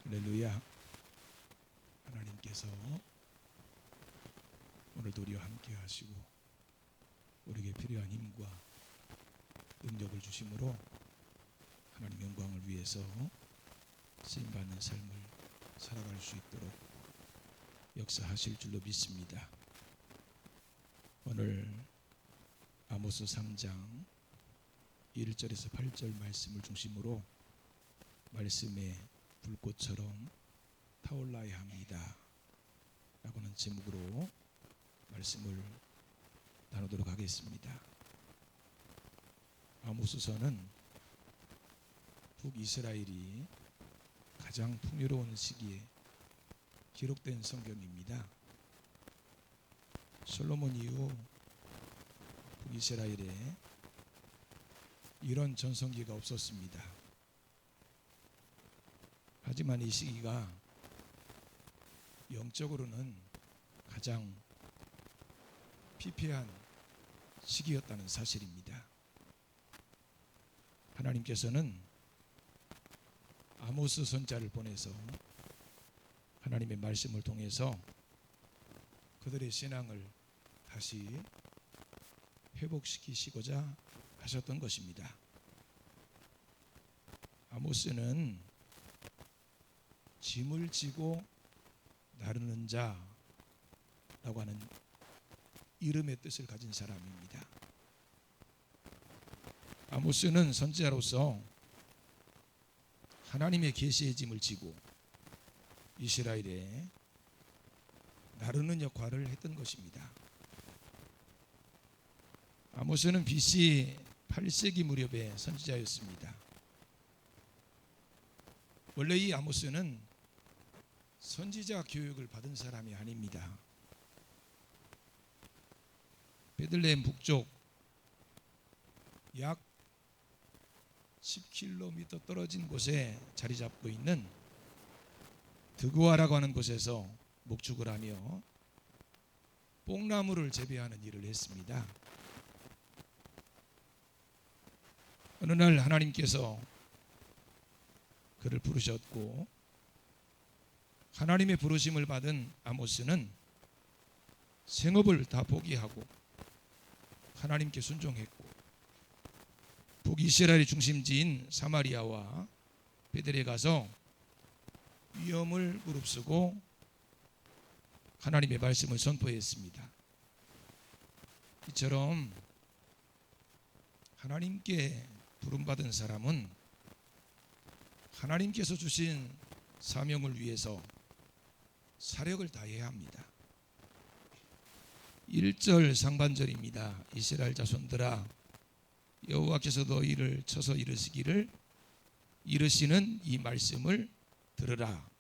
할렐루야. 하나님께서 오늘도 우리와 함께 하시고 우리에게 필요한 힘과 능력을 주심으로 하나님 영광을 위해서 쓰임받는 삶을 살아갈 수 있도록 역사하실 줄로 믿습니다. 오늘 아모스 3장 1절에서 8절 말씀을 중심으로 말씀의 불꽃처럼 타올라야 합니다 라고는 제목으로 말씀을 나누도록 하겠습니다. 아모스서는 북이스라엘이 가장 풍요로운 시기에 기록된 성경입니다. 솔로몬 이후 북이스라엘에 이런 전성기가 없었습니다. 하지만 이 시기가 영적으로는 가장 피폐한 시기였다는 사실입니다. 하나님께서는 아모스 선지자를 보내서 하나님의 말씀을 통해서 그들의 신앙을 다시 회복시키시고자 하셨던 것입니다. 아모스는 짐을 지고 나르는 자라고 하는 이름의 뜻을 가진 사람입니다. 아모스는 선지자로서 하나님의 계시의 짐을 지고 이스라엘에 나르는 역할을 했던 것입니다. 아모스는 BC 8세기 무렵의 선지자였습니다. 원래 이 아모스는 선지자 교육을 받은 사람이 아닙니다. 베들레헴 북쪽 약 10km 떨어진 곳에 자리 잡고 있는 드고아라고 하는 곳에서 목축을 하며 뽕나무를 재배하는 일을 했습니다. 어느 날 하나님께서 그를 부르셨고 하나님의 부르심을 받은 아모스는 생업을 다 포기하고 하나님께 순종했고 북이스라엘의 중심지인 사마리아와 베델에 가서 위험을 무릅쓰고 하나님의 말씀을 선포했습니다. 이처럼 하나님께 부름받은 사람은 하나님께서 주신 사명을 위해서 사력을 다해야 합니다. 1절 상반절입니다. 이스라엘 자손들아 여호와께서 너희를 쳐서 이르시기를 이르시는 이 말씀을 들으라.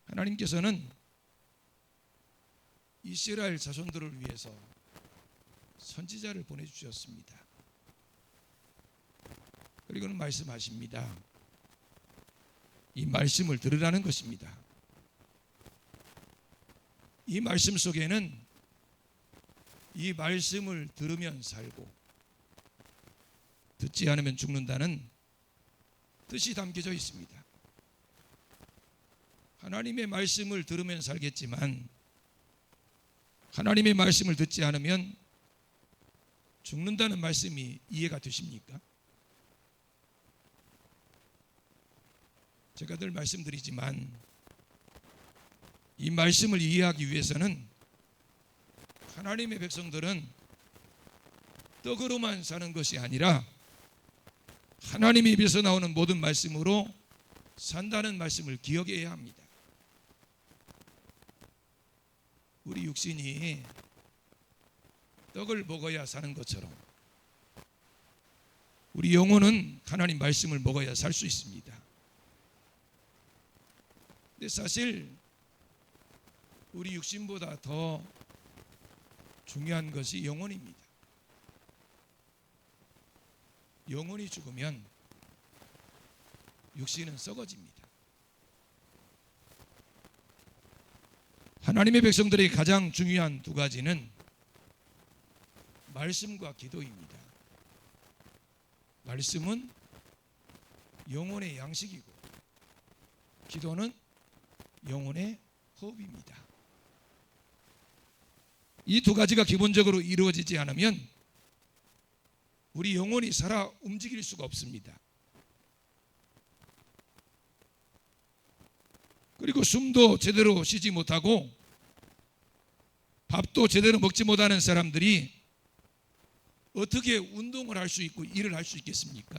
하나님께서는 이스라엘 자손들을 위해서 선지자를 보내주셨습니다. 그리고는 말씀하십니다. 이 말씀을 들으라는 것입니다. 이 말씀 속에는 이 말씀을 들으면 살고 듣지 않으면 죽는다는 뜻이 담겨져 있습니다. 하나님의 말씀을 들으면 살겠지만 하나님의 말씀을 듣지 않으면 죽는다는 말씀이 이해가 되십니까? 제가 늘 말씀드리지만 이 말씀을 이해하기 위해서는 하나님의 백성들은 떡으로만 사는 것이 아니라 하나님의 입에서 나오는 모든 말씀으로 산다는 말씀을 기억해야 합니다. 우리 육신이 떡을 먹어야 사는 것처럼 우리 영혼은 하나님 말씀을 먹어야 살 수 있습니다. 근데 사실 우리 육신보다 더 중요한 것이 영혼입니다. 영혼이 죽으면 육신은 썩어집니다. 하나님의 백성들에게 가장 중요한 두 가지는 말씀과 기도입니다. 말씀은 영혼의 양식이고 기도는 영혼의 호흡입니다. 이 두 가지가 기본적으로 이루어지지 않으면 우리 영혼이 살아 움직일 수가 없습니다. 그리고 숨도 제대로 쉬지 못하고 밥도 제대로 먹지 못하는 사람들이 어떻게 운동을 할 수 있고 일을 할 수 있겠습니까?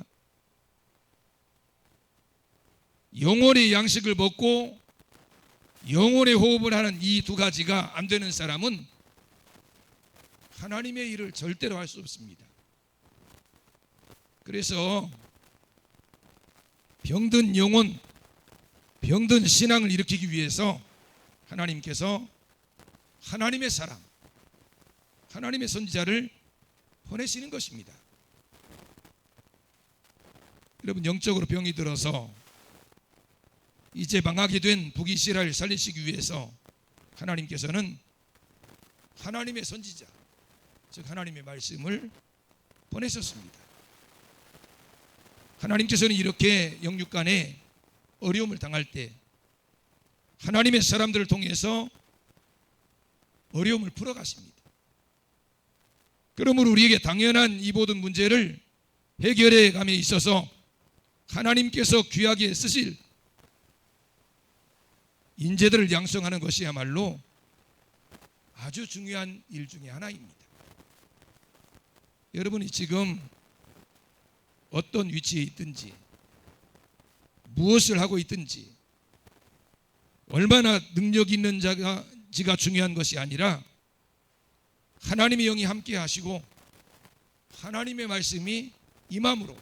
영혼의 양식을 먹고 영혼의 호흡을 하는 이 두 가지가 안 되는 사람은 하나님의 일을 절대로 할 수 없습니다. 그래서 병든 영혼, 병든 신앙을 일으키기 위해서 하나님께서 하나님의 사람, 하나님의 선지자를 보내시는 것입니다. 여러분, 영적으로 병이 들어서 이제 망하게 된 북이스라엘을 살리시기 위해서 하나님께서는 하나님의 선지자, 즉 하나님의 말씀을 보내셨습니다. 하나님께서는 이렇게 영육간에 어려움을 당할 때 하나님의 사람들을 통해서 어려움을 풀어가십니다. 그러므로 우리에게 당연한 이 모든 문제를 해결해 감에 있어서 하나님께서 귀하게 쓰실 인재들을 양성하는 것이야말로 아주 중요한 일 중에 하나입니다. 여러분이 지금 어떤 위치에 있든지 무엇을 하고 있든지 얼마나 능력 있는 자가 중요한 것이 아니라 하나님의 영이 함께 하시고 하나님의 말씀이 임함으로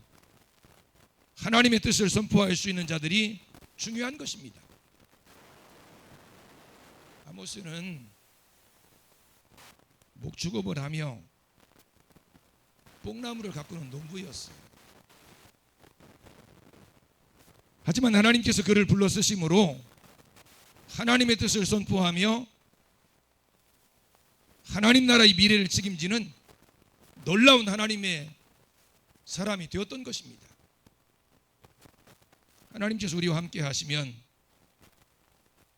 하나님의 뜻을 선포할 수 있는 자들이 중요한 것입니다. 아모스는 목축업을 하며 뽕나무를 가꾸는 농부였어요. 하지만 하나님께서 그를 불러 쓰심으로 하나님의 뜻을 선포하며 하나님 나라의 미래를 책임지는 놀라운 하나님의 사람이 되었던 것입니다. 하나님께서 우리와 함께 하시면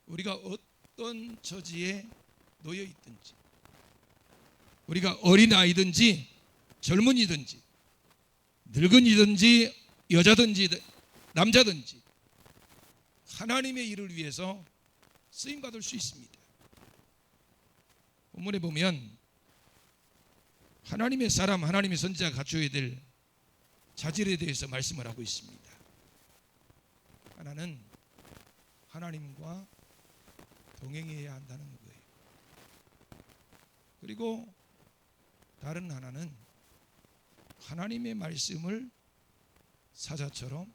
우리가 어떤 처지에 놓여 있든지, 우리가 어린아이든지 젊은이든지 늙은이든지 여자든지 남자든지 하나님의 일을 위해서 쓰임받을 수 있습니다. 본문에 보면 하나님의 사람, 하나님의 선지자가 갖춰야 될 자질에 대해서 말씀을 하고 있습니다. 하나는 하나님과 동행해야 한다는 거예요. 그리고 다른 하나는 하나님의 말씀을 사자처럼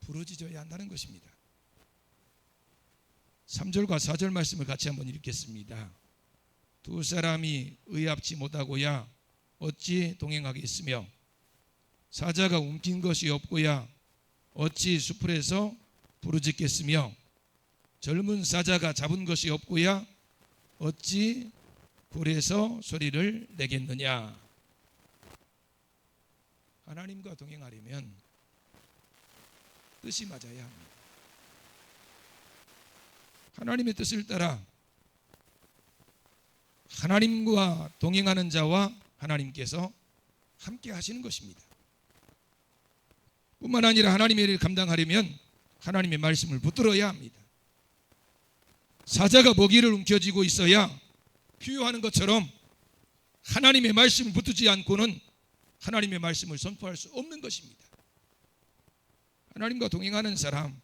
부르짖어야 한다는 것입니다. 3절과 4절 말씀을 같이 한번 읽겠습니다. 두 사람이 의합치 못하고야 어찌 동행하겠으며 사자가 움킨 것이 없고야 어찌 수풀에서 부르짖겠으며 젊은 사자가 잡은 것이 없고야 어찌 굴에서 소리를 내겠느냐. 하나님과 동행하려면 뜻이 맞아야 합니다. 하나님의 뜻을 따라 하나님과 동행하는 자와 하나님께서 함께 하시는 것입니다. 뿐만 아니라 하나님의 일을 감당하려면 하나님의 말씀을 붙들어야 합니다. 사자가 먹이를 움켜쥐고 있어야 피유하는 것처럼 하나님의 말씀을 붙들지 않고는 하나님의 말씀을 선포할 수 없는 것입니다. 하나님과 동행하는 사람,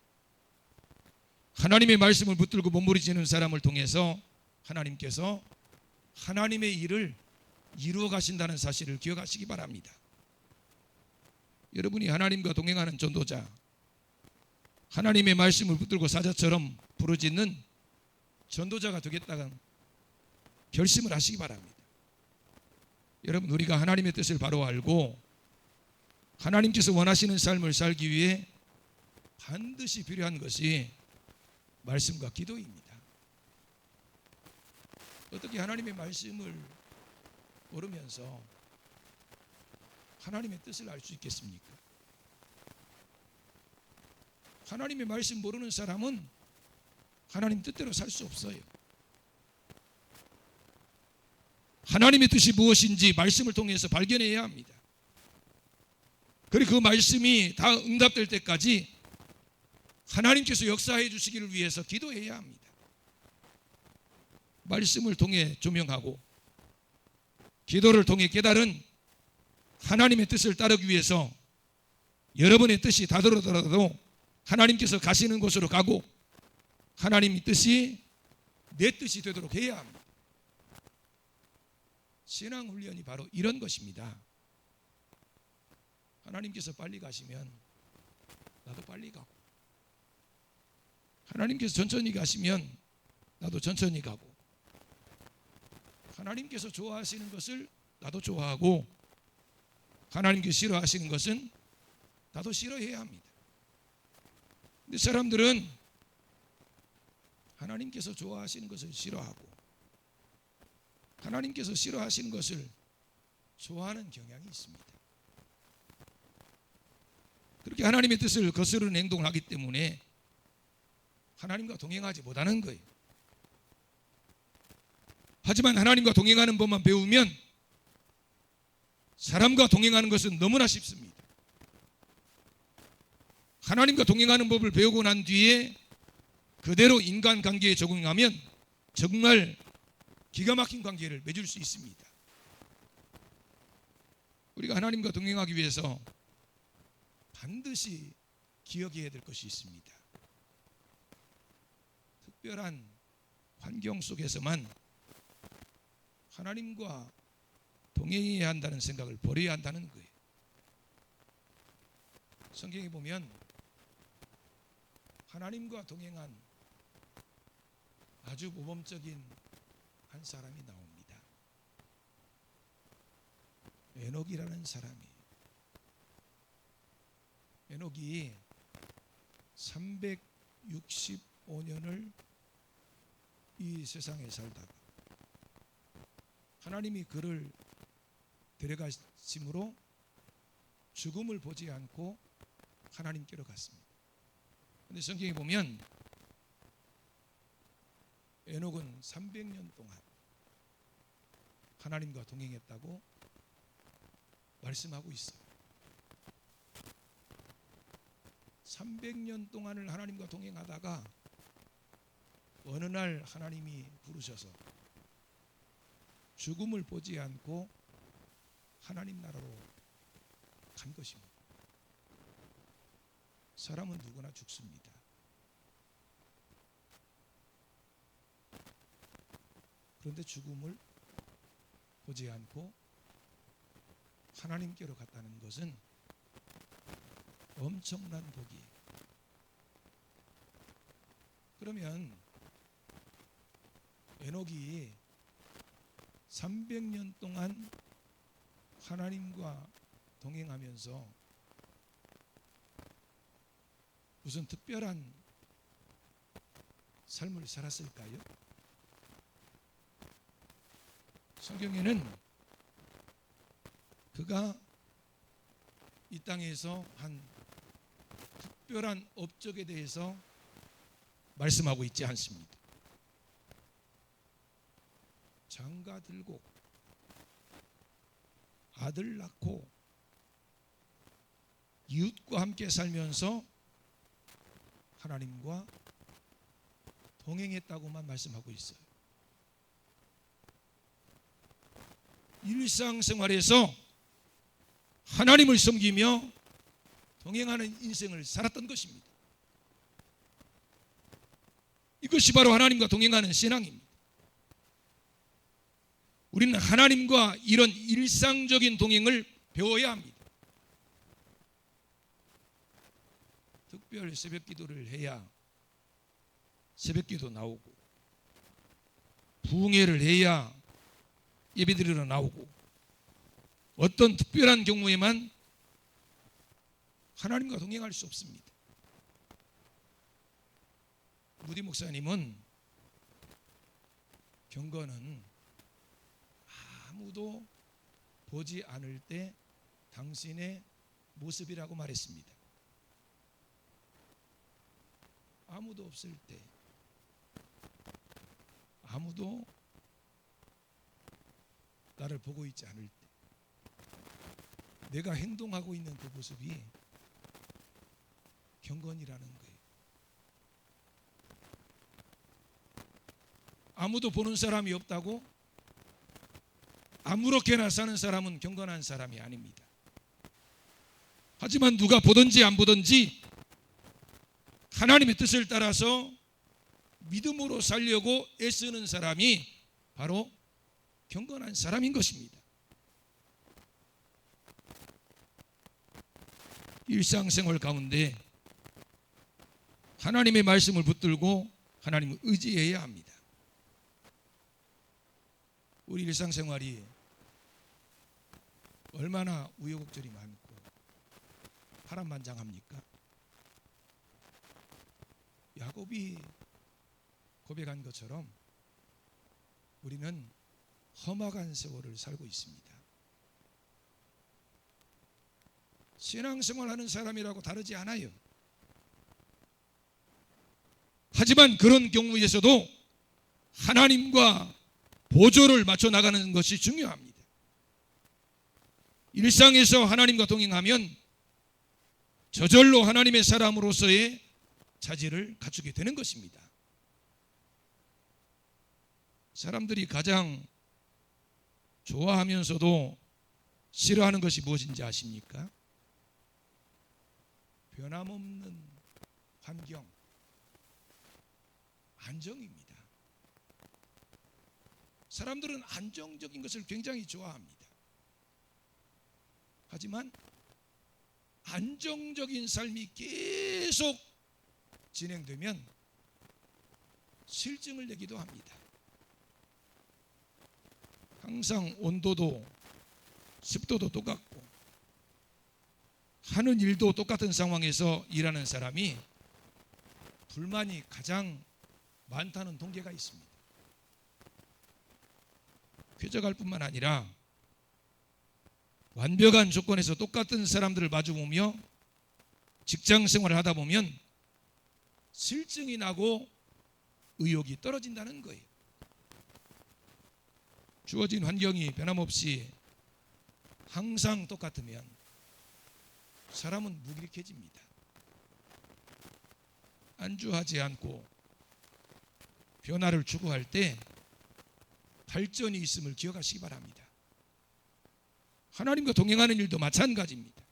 하나님의 말씀을 붙들고 몸부림치는 사람을 통해서 하나님께서 하나님의 일을 이루어 가신다는 사실을 기억하시기 바랍니다. 여러분이 하나님과 동행하는 전도자, 하나님의 말씀을 붙들고 사자처럼 부르짖는 전도자가 되겠다는 결심을 하시기 바랍니다. 여러분, 우리가 하나님의 뜻을 바로 알고 하나님께서 원하시는 삶을 살기 위해 반드시 필요한 것이 말씀과 기도입니다. 어떻게 하나님의 말씀을 모르면서 하나님의 뜻을 알 수 있겠습니까? 하나님의 말씀 모르는 사람은 하나님 뜻대로 살 수 없어요. 하나님의 뜻이 무엇인지 말씀을 통해서 발견해야 합니다. 그리고 그 말씀이 다 응답될 때까지 하나님께서 역사해 주시기를 위해서 기도해야 합니다. 말씀을 통해 조명하고 기도를 통해 깨달은 하나님의 뜻을 따르기 위해서 여러분의 뜻이 다르더라도 하나님께서 가시는 곳으로 가고 하나님의 뜻이 내 뜻이 되도록 해야 합니다. 신앙 훈련이 바로 이런 것입니다. 하나님께서 빨리 가시면 나도 빨리 가고, 하나님께서 천천히 가시면 나도 천천히 가고, 하나님께서 좋아하시는 것을 나도 좋아하고, 하나님께서 싫어하시는 것은 나도 싫어해야 합니다. 근데 사람들은 하나님께서 좋아하시는 것을 싫어하고 하나님께서 싫어하시는 것을 좋아하는 경향이 있습니다. 그렇게 하나님의 뜻을 거스르는 행동을 하기 때문에 하나님과 동행하지 못하는 거예요. 하지만 하나님과 동행하는 법만 배우면 사람과 동행하는 것은 너무나 쉽습니다. 하나님과 동행하는 법을 배우고 난 뒤에 그대로 인간관계에 적응하면 정말 기가 막힌 관계를 맺을 수 있습니다. 우리가 하나님과 동행하기 위해서 반드시 기억해야 될 것이 있습니다. 특별한 환경 속에서만 하나님과 동행해야 한다는 생각을 버려야 한다는 거예요. 성경에 보면 하나님과 동행한 아주 모범적인 한 사람이 나옵니다. 에녹이라는 사람이. 에녹이 365년을 이 세상에 살다가 하나님이 그를 데려가심으로 죽음을 보지 않고 하나님께로 갔습니다. 그런데 성경에 보면 에녹은 300년 동안 하나님과 동행했다고 말씀하고 있어요. 300년 동안을 하나님과 동행하다가 어느 날 하나님이 부르셔서 죽음을 보지 않고 하나님 나라로 간 것입니다. 사람은 누구나 죽습니다. 그런데 죽음을 보지 않고 하나님께로 갔다는 것은 엄청난 복이에요. 그러면 에녹이 300년 동안 하나님과 동행하면서 무슨 특별한 삶을 살았을까요? 성경에는 그가 이 땅에서 한 특별한 업적에 대해서 말씀하고 있지 않습니다. 장가 들고 아들 낳고 이웃과 함께 살면서 하나님과 동행했다고만 말씀하고 있어요. 일상생활에서 하나님을 섬기며 동행하는 인생을 살았던 것입니다. 이것이 바로 하나님과 동행하는 신앙입니다. 우리는 하나님과 이런 일상적인 동행을 배워야 합니다. 특별 새벽 기도를 해야 새벽 기도 나오고, 부흥회를 해야 예배드리러 나오고, 어떤 특별한 경우에만 하나님과 동행할 수 없습니다. 무디 목사님은 경건은 아무도 보지 않을 때 당신의 모습이라고 말했습니다. 아무도 없을 때, 아무도 나를 보고 있지 않을 때 내가 행동하고 있는 그 모습이 경건이라는 거예요. 아무도 보는 사람이 없다고 아무렇게나 사는 사람은 경건한 사람이 아닙니다. 하지만 누가 보든지 안 보든지 하나님의 뜻을 따라서 믿음으로 살려고 애쓰는 사람이 바로 경건한 사람인 것입니다. 일상생활 가운데 하나님의 말씀을 붙들고 하나님을 의지해야 합니다. 우리 일상생활이 얼마나 우여곡절이 많고 파란만장합니까? 야곱이 고백한 것처럼 우리는 험악한 세월을 살고 있습니다. 신앙생활하는 사람이라고 다르지 않아요. 하지만 그런 경우에서도 하나님과 보조를 맞춰 나가는 것이 중요합니다. 일상에서 하나님과 동행하면 저절로 하나님의 사람으로서의 자질을 갖추게 되는 것입니다. 사람들이 가장 좋아하면서도 싫어하는 것이 무엇인지 아십니까? 변함없는 환경, 안정입니다. 사람들은 안정적인 것을 굉장히 좋아합니다. 하지만 안정적인 삶이 계속 진행되면 실증을 내기도 합니다. 항상 온도도 습도도 똑같고 하는 일도 똑같은 상황에서 일하는 사람이 불만이 가장 많다는 통계가 있습니다. 쾌적할 뿐만 아니라 완벽한 조건에서 똑같은 사람들을 마주보며 직장 생활을 하다 보면 실증이 나고 의욕이 떨어진다는 거예요. 주어진 환경이 변함없이 항상 똑같으면 사람은 무기력해집니다. 안주하지 않고 변화를 추구할 때 발전이 있음을 기억하시기 바랍니다. 하나님과 동행하는 일도 마찬가지입니다.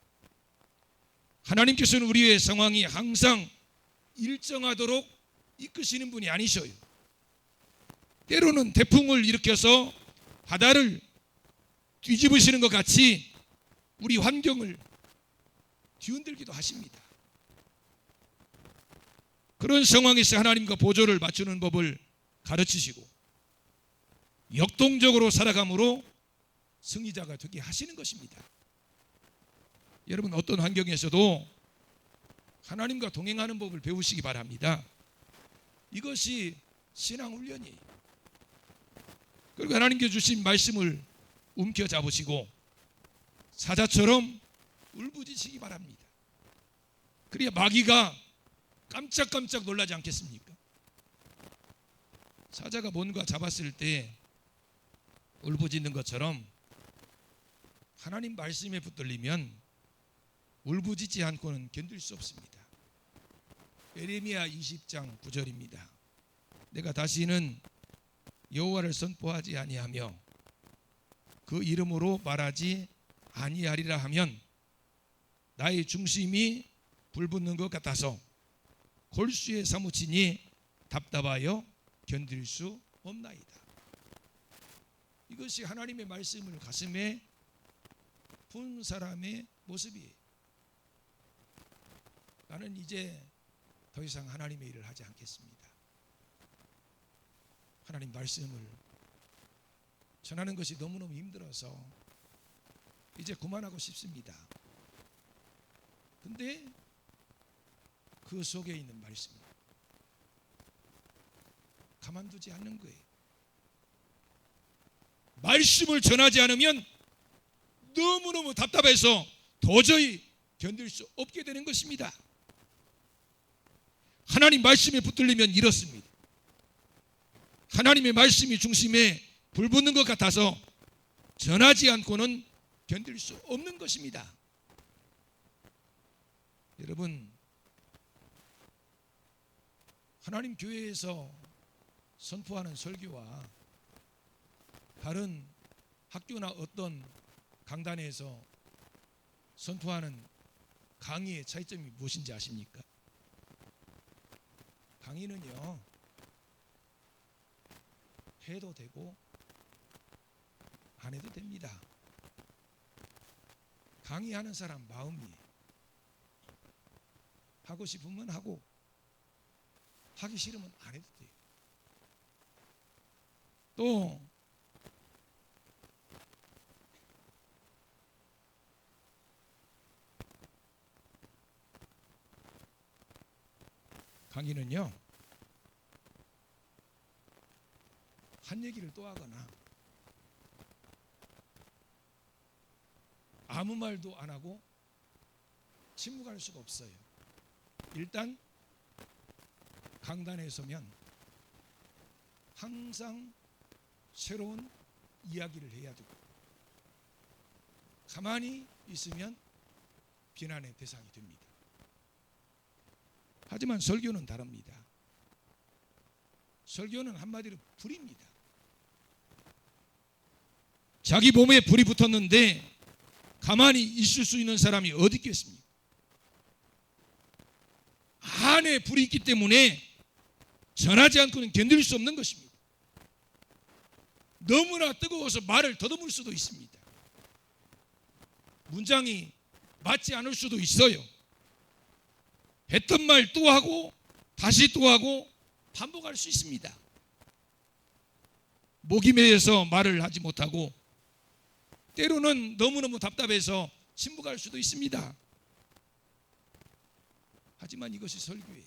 하나님께서는 우리의 상황이 항상 일정하도록 이끄시는 분이 아니셔요. 때로는 태풍을 일으켜서 바다를 뒤집으시는 것 같이 우리 환경을 뒤흔들기도 하십니다. 그런 상황에서 하나님과 보조를 맞추는 법을 가르치시고 역동적으로 살아감으로 승리자가 되게 하시는 것입니다. 여러분, 어떤 환경에서도 하나님과 동행하는 법을 배우시기 바랍니다. 이것이 신앙훈련이에요. 그리고 하나님께 주신 말씀을 움켜잡으시고 사자처럼 울부짖으시기 바랍니다. 그래야 마귀가 깜짝깜짝 놀라지 않겠습니까? 사자가 뭔가 잡았을 때 울부짖는 것처럼 하나님 말씀에 붙들리면 울부짖지 않고는 견딜 수 없습니다. 예레미야 20장 9절입니다. 내가 다시는 여호와를 선포하지 아니하며 그 이름으로 말하지 아니하리라 하면 나의 중심이 불붙는 것 같아서 골수에 사무치니 답답하여 견딜 수 없나이다. 이것이 하나님의 말씀을 가슴에 푼 사람의 모습이에요. 나는 이제 더 이상 하나님의 일을 하지 않겠습니다. 하나님 말씀을 전하는 것이 너무너무 힘들어서 이제 그만하고 싶습니다. 근데 그 속에 있는 말씀을 가만두지 않는 거예요. 말씀을 전하지 않으면 너무너무 답답해서 도저히 견딜 수 없게 되는 것입니다. 하나님 말씀에 붙들리면 이렇습니다. 하나님의 말씀이 중심에 불붙는 것 같아서 전하지 않고는 견딜 수 없는 것입니다. 여러분, 하나님 교회에서 선포하는 설교와 다른 학교나 어떤 강단에서 선포하는 강의의 차이점이 무엇인지 아십니까? 강의는요, 해도 되고 안 해도 됩니다. 강의하는 사람 마음이 하고 싶으면 하고 하기 싫으면 안 해도 돼요. 또 강의는요, 한 얘기를 또 하거나 아무 말도 안 하고 침묵할 수가 없어요. 일단 강단에 서면 항상 새로운 이야기를 해야 되고, 가만히 있으면 비난의 대상이 됩니다. 하지만 설교는 다릅니다. 설교는 한마디로 불입니다. 자기 몸에 불이 붙었는데 가만히 있을 수 있는 사람이 어디 있겠습니까? 안에 불이 있기 때문에 전하지 않고는 견딜 수 없는 것입니다. 너무나 뜨거워서 말을 더듬을 수도 있습니다. 문장이 맞지 않을 수도 있어요. 했던 말 또 하고 다시 또 하고 반복할 수 있습니다. 목이 메여서 말을 하지 못하고 때로는 너무너무 답답해서 침묵할 수도 있습니다. 하지만 이것이 설교예요.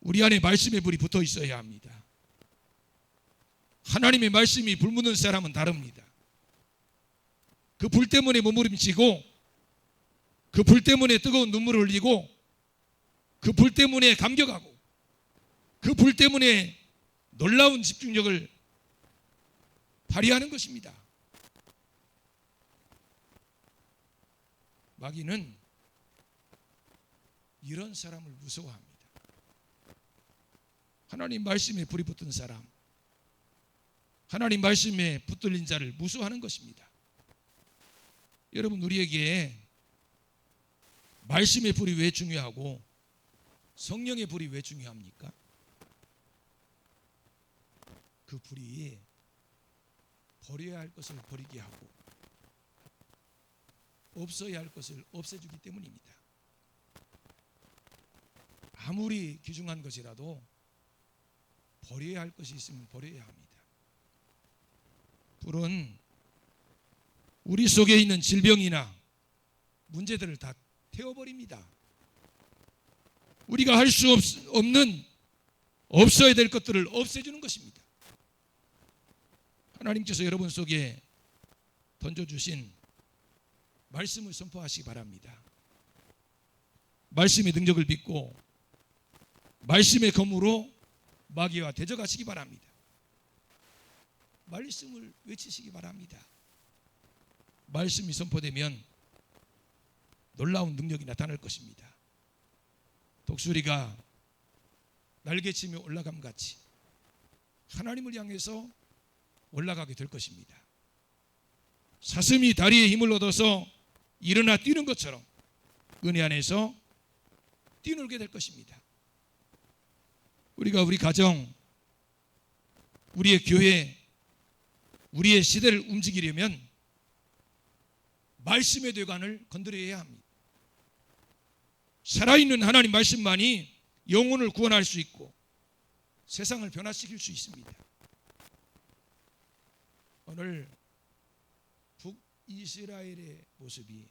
우리 안에 말씀의 불이 붙어 있어야 합니다. 하나님의 말씀이 불묻는 사람은 다릅니다. 그 불 때문에 몸부림치고, 그 불 때문에 뜨거운 눈물을 흘리고, 그 불 때문에 감격하고, 그 불 때문에 놀라운 집중력을 발휘하는 것입니다. 마귀는 이런 사람을 무서워합니다. 하나님 말씀에 불이 붙은 사람, 하나님 말씀에 붙들린 자를 무서워하는 것입니다. 여러분, 우리에게 말씀의 불이 왜 중요하고 성령의 불이 왜 중요합니까? 그 불이 버려야 할 것을 버리게 하고 없어야 할 것을 없애주기 때문입니다. 아무리 귀중한 것이라도 버려야 할 것이 있으면 버려야 합니다. 불은 우리 속에 있는 질병이나 문제들을 다 태워버립니다. 우리가 할 수 없는, 없어야 될 것들을 없애주는 것입니다. 하나님께서 여러분 속에 던져주신 말씀을 선포하시기 바랍니다. 말씀의 능력을 믿고 말씀의 검으로 마귀와 대적하시기 바랍니다. 말씀을 외치시기 바랍니다. 말씀이 선포되면 놀라운 능력이 나타날 것입니다. 독수리가 날개치며 올라감 같이 하나님을 향해서 올라가게 될 것입니다. 사슴이 다리에 힘을 얻어서 일어나 뛰는 것처럼 은혜 안에서 뛰놀게 될 것입니다. 우리가 우리 가정, 우리의 교회, 우리의 시대를 움직이려면 말씀의 대관을 건드려야 합니다. 살아있는 하나님 말씀만이 영혼을 구원할 수 있고 세상을 변화시킬 수 있습니다. 오늘 북이스라엘의 모습이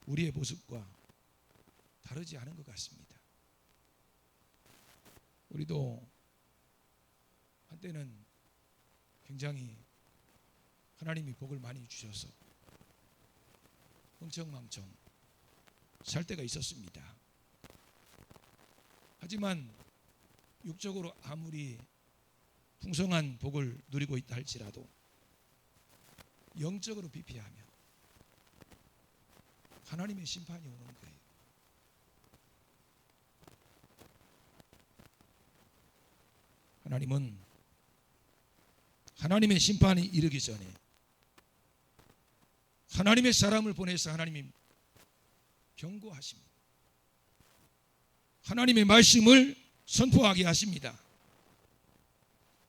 우리의 모습과 다르지 않은 것 같습니다. 우리도 한때는 굉장히 하나님이 복을 많이 주셔서 흥청망청 살 때가 있었습니다. 하지만 육적으로 아무리 풍성한 복을 누리고 있다 할지라도 영적으로 비피하면 하나님의 심판이 오는 거예요. 하나님은 하나님의 심판이 이르기 전에 하나님의 사람을 보내서 하나님이 경고하십니다. 하나님의 말씀을 선포하게 하십니다.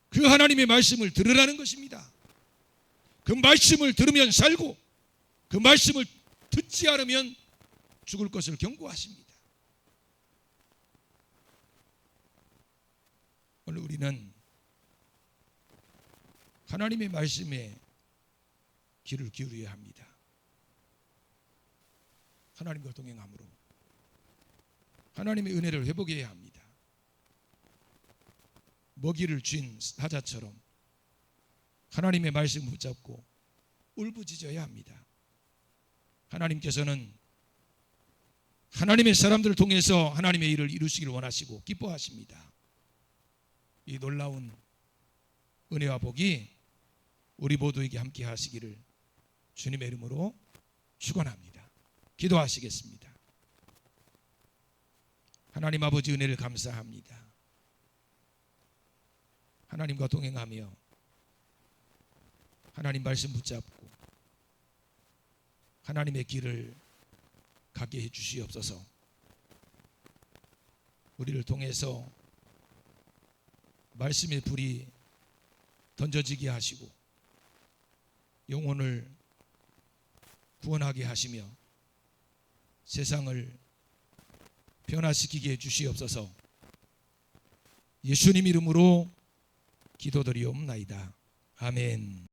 그 하나님의 말씀을 들으라는 것입니다. 그 말씀을 들으면 살고 그 말씀을 듣지 않으면 죽을 것을 경고하십니다. 오늘 우리는 하나님의 말씀에 귀를 기울여야 합니다. 하나님과 동행함으로 하나님의 은혜를 회복해야 합니다. 먹이를 쥔 사자처럼 하나님의 말씀을 붙잡고 울부짖어야 합니다. 하나님께서는 하나님의 사람들을 통해서 하나님의 일을 이루시기를 원하시고 기뻐하십니다. 이 놀라운 은혜와 복이 우리 모두에게 함께 하시기를 주님의 이름으로 축원합니다. 기도하시겠습니다. 하나님 아버지 은혜를 감사합니다. 하나님과 동행하며 하나님 말씀 붙잡고 하나님의 길을 가게 해 주시옵소서. 우리를 통해서 말씀의 불이 던져지게 하시고 영혼을 구원하게 하시며 세상을 변화시키게 해 주시옵소서. 예수님 이름으로 기도드리옵나이다. 아멘.